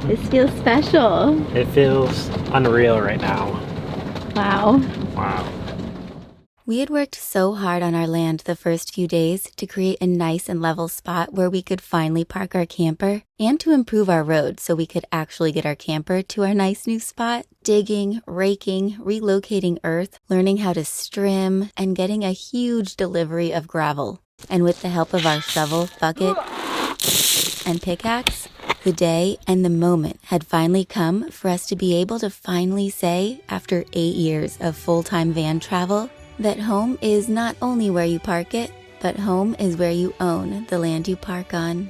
This feels special. It feels unreal right now. Wow. Wow. We had worked so hard on our land the first few days to create a nice and level spot where we could finally park our camper and to improve our road so we could actually get our camper to our nice new spot. Digging, raking, relocating earth, learning how to strim, and getting a huge delivery of gravel. And with the help of our shovel, bucket, and pickaxe, the day and the moment had finally come for us to be able to finally say, after 8 years of full-time van travel, that home is not only where you park it, but home is where you own the land you park on.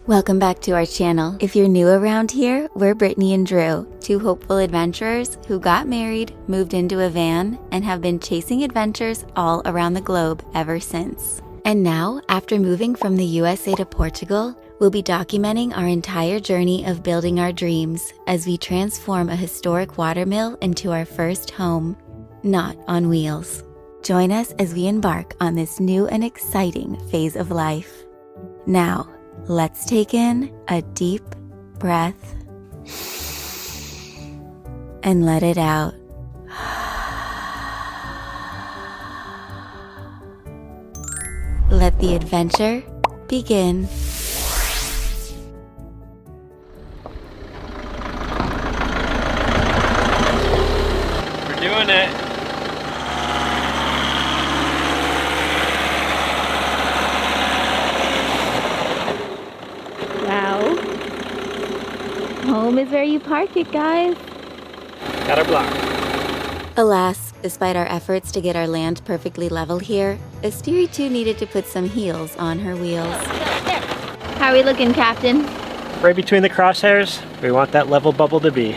Welcome back to our channel. If you're new around here, we're Brittany and Drew, two hopeful adventurers who got married, moved into a van, and have been chasing adventures all around the globe ever since. And now, after moving from the USA to Portugal, we'll be documenting our entire journey of building our dreams as we transform a historic watermill into our first home, not on wheels. Join us as we embark on this new and exciting phase of life. Now, let's take in a deep breath and let it out. Let the adventure begin. We're doing it. Wow. Home is where you park it, guys. Got our block. Alas, despite our efforts to get our land perfectly level here, Asteri too needed to put some heels on her wheels. How are we looking, Captain? Right between the crosshairs, we want that level bubble to be.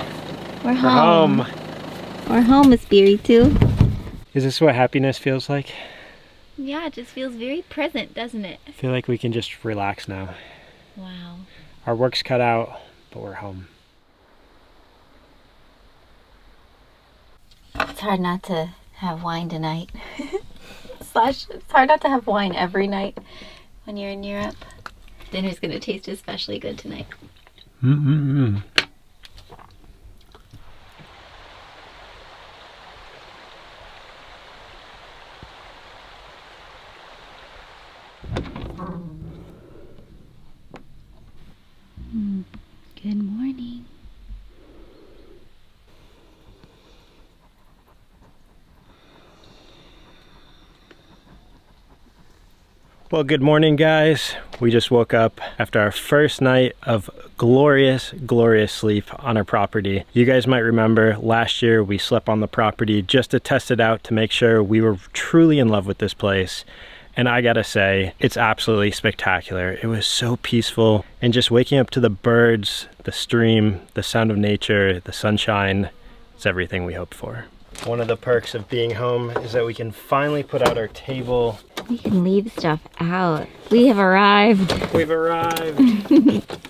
We're We're home. home. We're home, Espiritu. Is this what happiness feels like? Yeah, it just feels very present, doesn't it? I feel like we can just relax now. Wow. Our work's cut out, but we're home. It's hard not to have wine tonight. It's hard not to have wine every night when you're in Europe. Dinner's gonna taste especially good tonight. Mm-mm-mm. Good morning. Well, good morning, guys. We just woke up after our first night of glorious sleep on our property. You guys might remember last year we slept on the property just to test it out to make sure we were truly in love with this place. And I gotta say, it's absolutely spectacular. It was so peaceful, and just waking up to the birds, the stream, the sound of nature, the sunshine, it's everything we hoped for. One of the perks of being home is that we can finally put out our table. We can leave stuff out. We have arrived. We've arrived.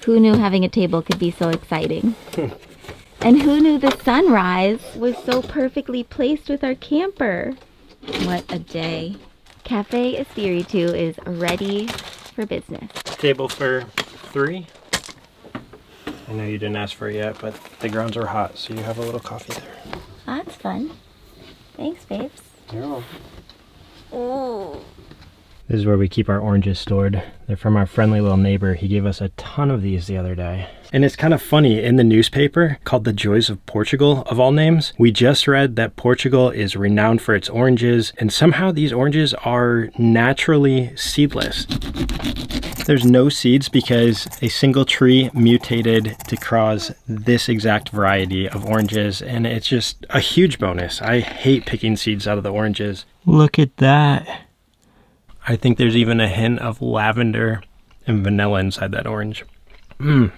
Who knew having a table could be so exciting? And who knew the sunrise was so perfectly placed with our camper? What a day. Cafe Espiritu is ready for business. Table for 3. I know you didn't ask for it yet, but the grounds are hot, so you have a little coffee there. That's fun. Thanks, babes. You're welcome. Oh. This is where we keep our oranges stored. They're from our friendly little neighbor. He gave us a ton of these the other day. And it's kind of funny, in the newspaper called The Joys of Portugal, of all names, we just read that Portugal is renowned for its oranges, and somehow these oranges are naturally seedless. There's no seeds because a single tree mutated to cause this exact variety of oranges, and it's just a huge bonus. I hate picking seeds out of the oranges. Look at that. I think there's even a hint of lavender and vanilla inside that orange. Mmm.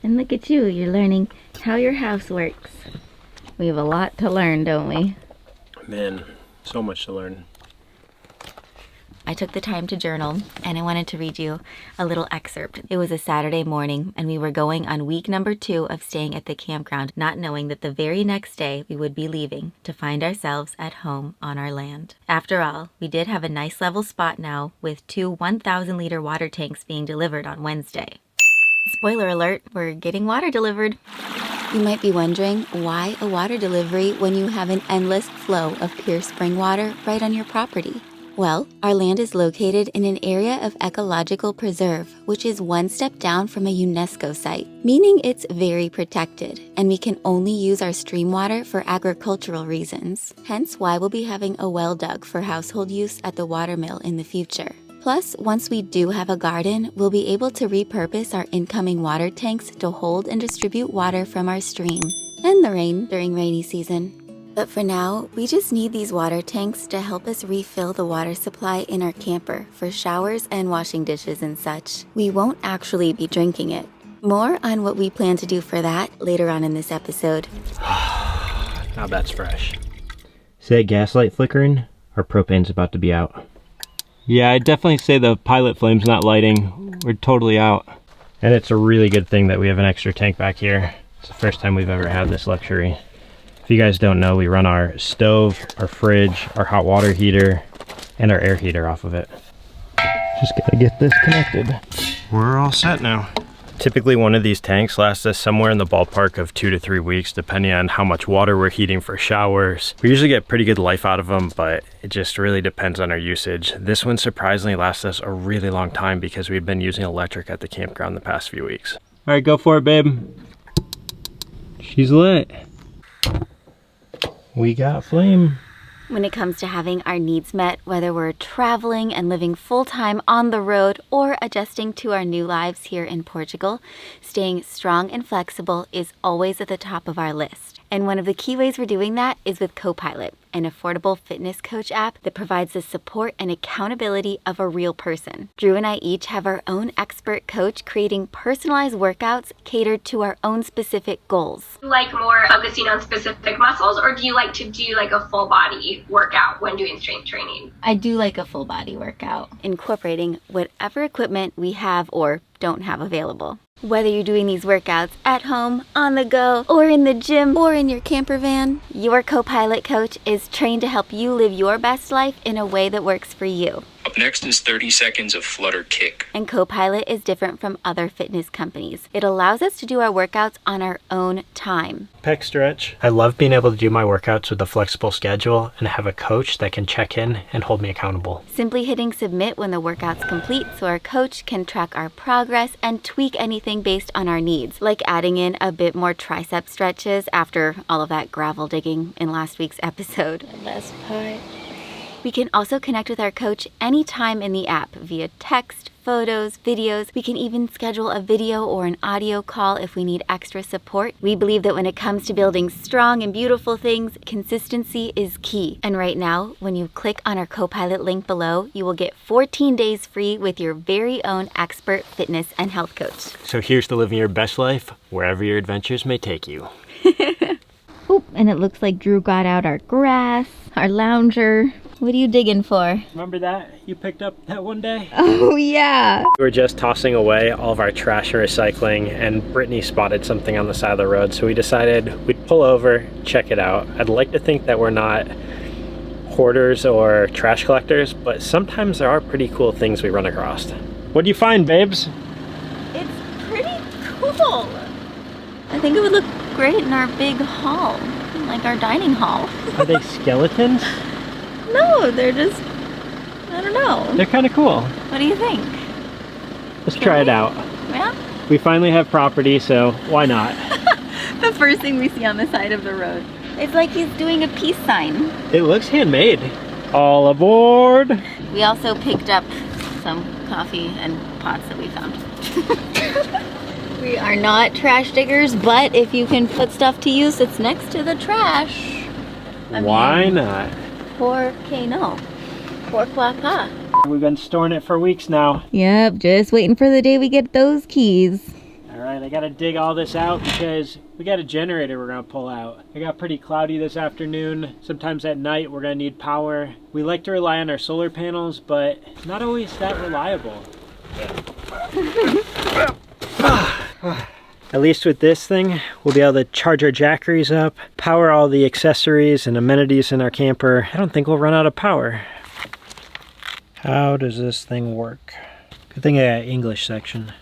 And look at you, you're learning how your house works. We have a lot to learn, don't we? Man, so much to learn. I took the time to journal, and I wanted to read you a little excerpt. It was a Saturday morning, and we were going on week number 2 of staying at the campground, not knowing that the very next day we would be leaving to find ourselves at home on our land. After all, we did have a nice level spot now, with 2 1,000-liter water tanks being delivered on Wednesday. Spoiler alert, we're getting water delivered. You might be wondering, why a water delivery when you have an endless flow of pure spring water right on your property? Well, our land is located in an area of ecological preserve, which is one step down from a UNESCO site, meaning it's very protected, and we can only use our stream water for agricultural reasons. Hence why we'll be having a well dug for household use at the watermill in the future. Plus, once we do have a garden, we'll be able to repurpose our incoming water tanks to hold and distribute water from our stream and the rain during rainy season. But for now, we just need these water tanks to help us refill the water supply in our camper for showers and washing dishes and such. We won't actually be drinking it. More on what we plan to do for that later on in this episode. Now that's fresh. Is that gas light flickering? Our propane's about to be out. Yeah, I'd definitely say the pilot flame's not lighting. We're totally out. And it's a really good thing that we have an extra tank back here. It's the first time we've ever had this luxury. If you guys don't know, we run our stove, our fridge, our hot water heater, and our air heater off of it. Just gotta get this connected. We're all set now. Typically one of these tanks lasts us somewhere in the ballpark of 2 to 3 weeks, depending on how much water we're heating for showers. We usually get pretty good life out of them, but it just really depends on our usage. This one surprisingly lasts us a really long time because we've been using electric at the campground the past few weeks. All right, go for it, babe. She's lit. We got flame. When it comes to having our needs met, whether we're traveling and living full-time on the road or adjusting to our new lives here in Portugal, staying strong and flexible is always at the top of our list. And one of the key ways we're doing that is with CoPilot, an affordable fitness coach app that provides the support and accountability of a real person. Drew and I each have our own expert coach creating personalized workouts catered to our own specific goals. Do you like more focusing on specific muscles, or do you like to do like a full body workout when doing strength training? I do like a full body workout, incorporating whatever equipment we have or don't have available. Whether you're doing these workouts at home, on the go, or in the gym, or in your camper van, your CoPilot coach is trained to help you live your best life in a way that works for you. Up next is 30 seconds of flutter kick. And CoPilot is different from other fitness companies. It allows us to do our workouts on our own time. Pec stretch. I love being able to do my workouts with a flexible schedule and have a coach that can check in and hold me accountable. Simply hitting submit when the workout's complete so our coach can track our progress and tweak anything based on our needs, like adding in a bit more tricep stretches after all of that gravel digging in last week's episode. The best part. We can also connect with our coach anytime in the app via text, photos, videos. We can even schedule a video or an audio call if we need extra support. We believe that when it comes to building strong and beautiful things, consistency is key. And right now, when you click on our CoPilot link below, you will get 14 days free with your very own expert fitness and health coach. So here's to living your best life, wherever your adventures may take you. Oop, and it looks like Drew got out our grass, our lounger. What are you digging for? Remember that you picked up that one day? Oh, yeah. We were just tossing away all of our trash and recycling, and Brittany spotted something on the side of the road, so we decided we'd pull over, check it out. I'd like to think that we're not hoarders or trash collectors, but sometimes there are pretty cool things we run across. What do you find, babes? It's pretty cool. I think it would look great in our big hall, like our dining hall. Are they skeletons? No, they're just, I don't know. They're kind of cool. What do you think? Let's try it out. Yeah? We finally have property, so why not? The first thing we see on the side of the road. It's like he's doing a peace sign. It looks handmade. All aboard! We also picked up some coffee and pots that we found. We are not trash diggers, but if you can put stuff to use that's next to the trash. Why not? Porque no. Pourquoi pas? We've been storing it for weeks now. Yep, just waiting for the day we get those keys. All Alright, I gotta dig all this out because we got a generator we're gonna pull out. It got pretty cloudy this afternoon. Sometimes at night we're gonna need power. We like to rely on our solar panels, but not always that reliable. At least with this thing, we'll be able to charge our jackeries up, power all the accessories and amenities in our camper. I don't think we'll run out of power. How does this thing work? Good thing I got English section.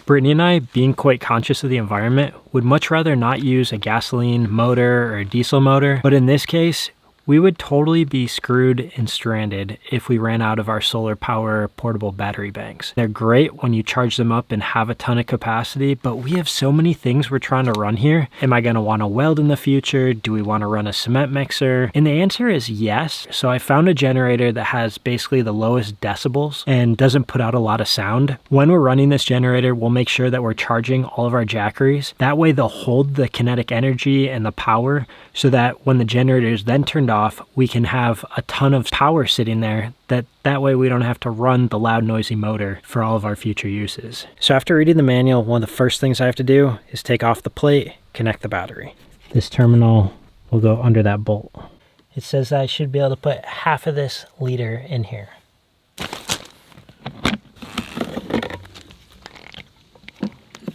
Brittany and I, being quite conscious of the environment, would much rather not use a gasoline motor or a diesel motor, but in this case, we would totally be screwed and stranded if we ran out of our solar power portable battery banks. They're great when you charge them up and have a ton of capacity, but we have so many things we're trying to run here. Am I gonna wanna weld in the future? Do we wanna run a cement mixer? And the answer is yes. So I found a generator that has basically the lowest decibels and doesn't put out a lot of sound. When we're running this generator, we'll make sure that we're charging all of our jackeries. That way they'll hold the kinetic energy and the power so that when the generator is then turned off, we can have a ton of power sitting there. That way we don't have to run the loud noisy motor for all of our future uses. So after reading the manual, one of the first things I have to do is take off the plate, connect the battery. This terminal will go under that bolt. It says I should be able to put half of this liter in here.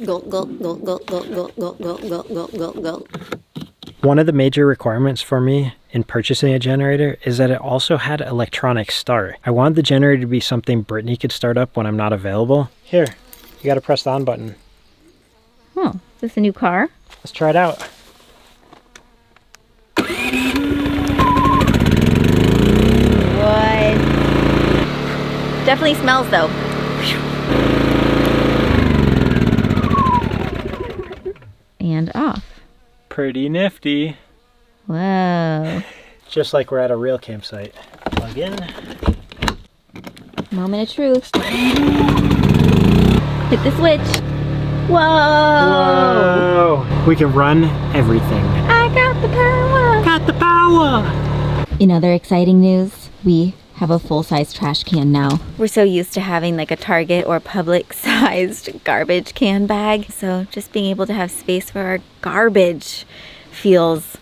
Gulp, gulp, gulp, gulp, gulp, gulp, gulp, gulp, gulp, gulp, gulp, gulp. One of the major requirements for me in purchasing a generator is that it also had electronic start. I wanted the generator to be something Brittany could start up when I'm not available. Here, you gotta press the on button. Oh, is this a new car? Let's try it out. What? Definitely smells though. And off. Pretty nifty. Whoa. Just like we're at a real campsite. Plug in. Moment of truth. Hit the switch. Whoa. Whoa. We can run everything. I got the power. Got the power. In other exciting news, we have a full-size trash can now. We're so used to having like a Target or Publix-sized garbage can bag. So just being able to have space for our garbage feels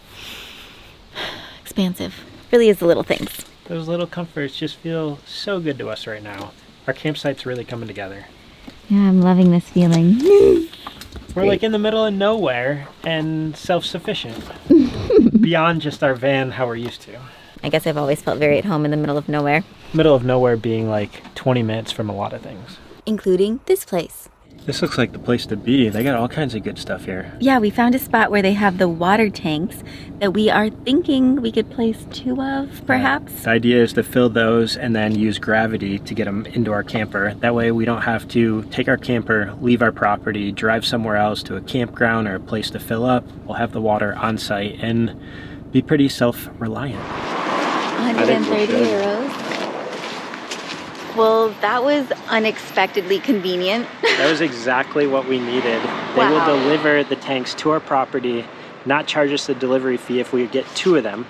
expansive. Really is the little things. Those little comforts just feel so good to us right now. Our campsite's really coming together. Yeah, I'm loving this feeling. We're like in the middle of nowhere and self-sufficient. Beyond just our van, how we're used to. I guess I've always felt very at home in the middle of nowhere. Middle of nowhere being like 20 minutes from a lot of things. Including this place. This looks like the place to be. They got all kinds of good stuff here. Yeah, we found a spot where they have the water tanks that we are thinking we could place 2 of, perhaps. The idea is to fill those and then use gravity to get them into our camper. That way we don't have to take our camper, leave our property, drive somewhere else to a campground or a place to fill up. We'll have the water on site and be pretty self-reliant. 130 euros. Well, that was unexpectedly convenient. That was exactly what we needed. They will deliver the tanks to our property, not charge us the delivery fee if we get 2 of them.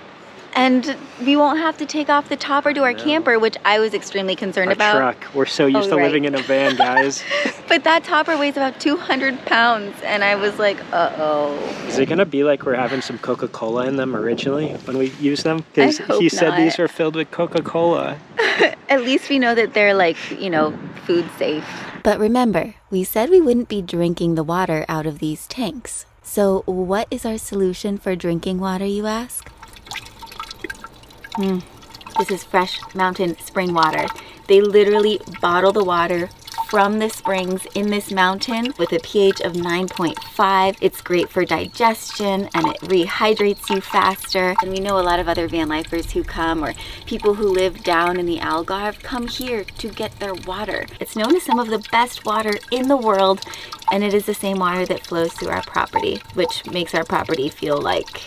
And we won't have to take off the topper to our camper, which I was extremely concerned about. Our truck. We're so used to living in a van, guys. But that topper weighs about 200 pounds, and I was like, uh-oh. Is it gonna be like we're having some Coca-Cola in them originally when we use them? Because he said these were filled with Coca-Cola. At least we know that they're like, you know, food safe. But remember, we said we wouldn't be drinking the water out of these tanks. So what is our solution for drinking water, you ask? This is fresh mountain spring water. They literally bottle the water from the springs in this mountain with a pH of 9.5. It's great for digestion and it rehydrates you faster. And we know a lot of other van lifers who come, or people who live down in the Algarve, come here to get their water. It's known as some of the best water in the world, and it is the same water that flows through our property, which makes our property feel like,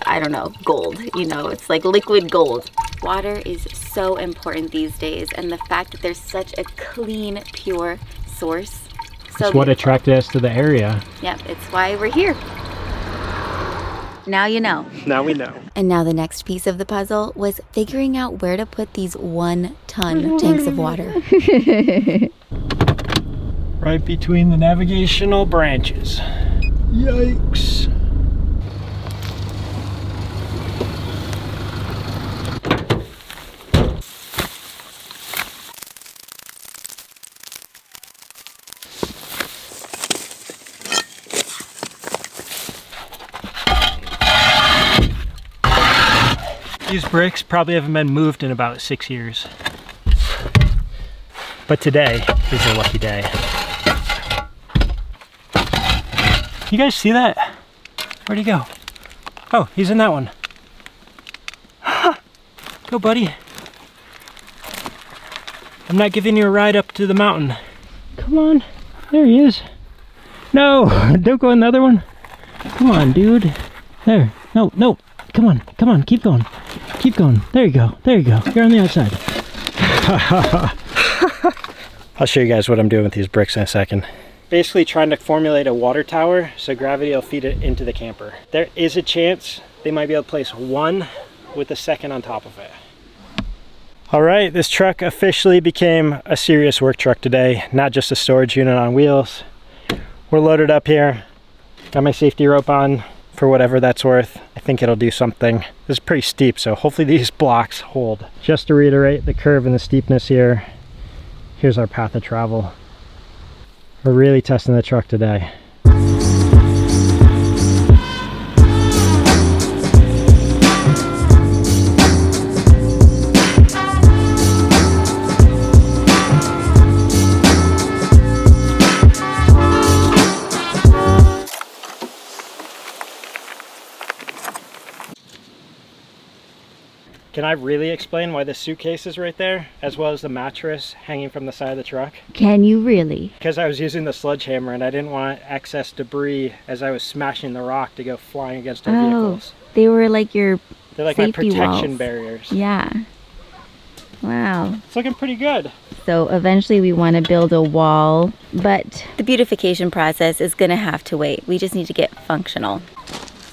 I don't know, gold. You know, it's like liquid gold. Water is so important these days, and the fact that there's such a clean, pure source. That's what attracted us to the area. Yep, it's why we're here. Now you know. Now we know. And now the next piece of the puzzle was figuring out where to put these 1-ton tanks of water. Right between the navigational branches. Yikes. These bricks probably haven't been moved in about 6 years. But today is a lucky day. You guys see that? Where'd he go? Oh, he's in that one. Go, buddy. I'm not giving you a ride up to the mountain. Come on. There he is. No, don't go in the other one. Come on, dude. There. No, no. Come on, come on, keep going. Keep going. There you go. There you go. You're on the outside. I'll show you guys what I'm doing with these bricks in a second. Basically trying to formulate a water tower so gravity will feed it into the camper. There is a chance they might be able to place one with the second on top of it. All right, this truck officially became a serious work truck today, not just a storage unit on wheels. We're loaded up here. Got my safety rope on for whatever that's worth. I think it'll do something. This is pretty steep, so hopefully these blocks hold. Just to reiterate the curve and the steepness here, here's our path of travel. We're really testing the truck today. Can I really explain why this suitcase is right there, as well as the mattress hanging from the side of the truck? Can you really? Because I was using the sledgehammer and I didn't want excess debris as I was smashing the rock to go flying against our vehicles. They were like your They're like my safety protection walls. barriers. Yeah. Wow. It's looking pretty good. So eventually we want to build a wall, but The beautification process is gonna have to wait. We just need to get functional.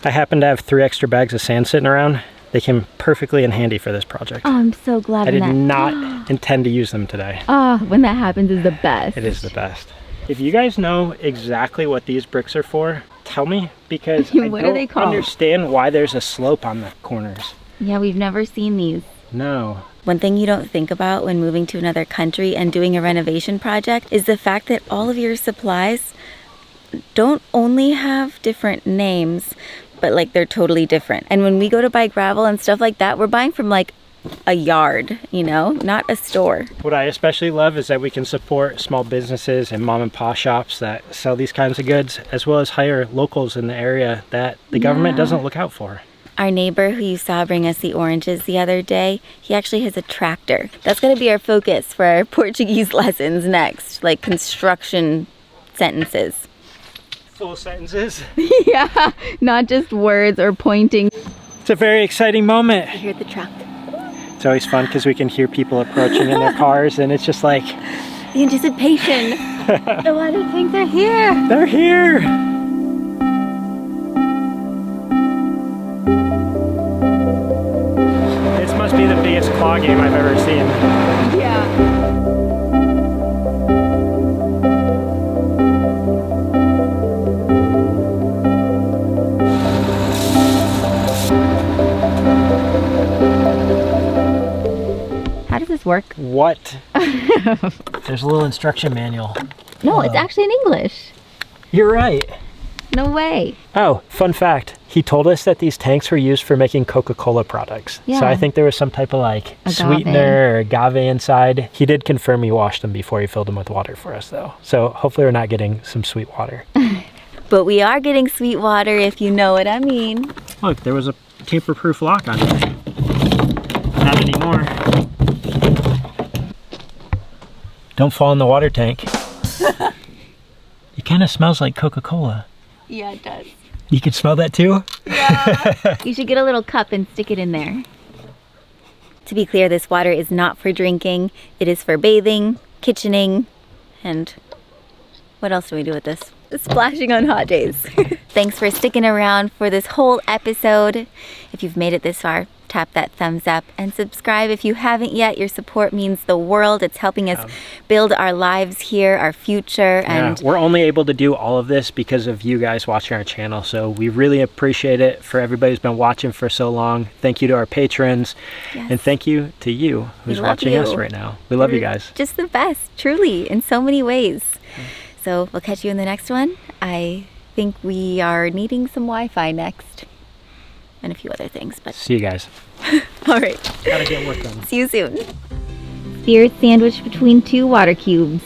I happen to have 3 extra bags of sand sitting around. They came perfectly in handy for this project. oh, I'm so glad I did when that. not intend to use them today. Oh, when that happens is the best. It is the best. If you guys know exactly what these bricks are for, tell me, because I What are they don't called? understand why there's a slope on the corners. Yeah, we've never seen these. No. One thing you don't think about when moving to another country and doing a renovation project is the fact that all of your supplies don't only have different names, but like they're totally different. And when we go to buy gravel and stuff like that, we're buying from like a yard, you know, not a store. What I especially love is that we can support small businesses and mom and pop shops that sell these kinds of goods, as well as hire locals in the area that the government doesn't look out for. Our neighbor who you saw bring us the oranges the other day, he actually has a tractor. That's gonna be our focus for our Portuguese lessons next, like construction sentences. Full sentences. Yeah, not just words or pointing. It's a very exciting moment. I hear the truck. It's always fun because we can hear people approaching in their cars, and it's just like, The anticipation. The water tanks are here. they're here. This must be the biggest claw game I've ever seen. Yeah. How does this work? What? There's a little instruction manual. No, it's actually in English. You're right. No way. Oh, fun fact. He told us that these tanks were used for making Coca-Cola products. Yeah. So I think there was some type of like Agave. sweetener or agave inside. He did confirm he washed them before he filled them with water for us though. So hopefully we're not getting some sweet water. But we are getting sweet water, if you know what I mean. Look, there was a tamper-proof lock on it. Not anymore. Don't fall in the water tank. It kind of smells like Coca-Cola. Yeah, it does. You can smell that too? You should get a little cup and stick it in there. To be clear, this water is not for drinking. It is for bathing, kitchening, and what else do we do with this? Splashing on hot days. Thanks for sticking around for this whole episode. If you've made it this far, tap that thumbs up and subscribe if you haven't yet. Your support means the world. It's helping us build our lives here, our future. And we're only able to do all of this because of you guys watching our channel. So we really appreciate it. For everybody who's been watching for so long, thank you to our patrons. Yes. And thank you to you who's watching us right now. We love you guys. Just the best, truly, in so many ways. So we'll catch you in the next one. I think we are needing some Wi-Fi next. And a few other things, but See you guys. all right. Gotta get work done. See you soon. Spirit sandwiched between 2 water cubes.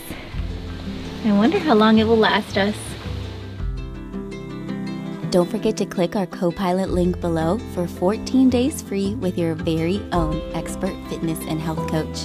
I wonder how long it will last us. Don't forget to click our CoPilot link below for 14 days free with your very own expert fitness and health coach.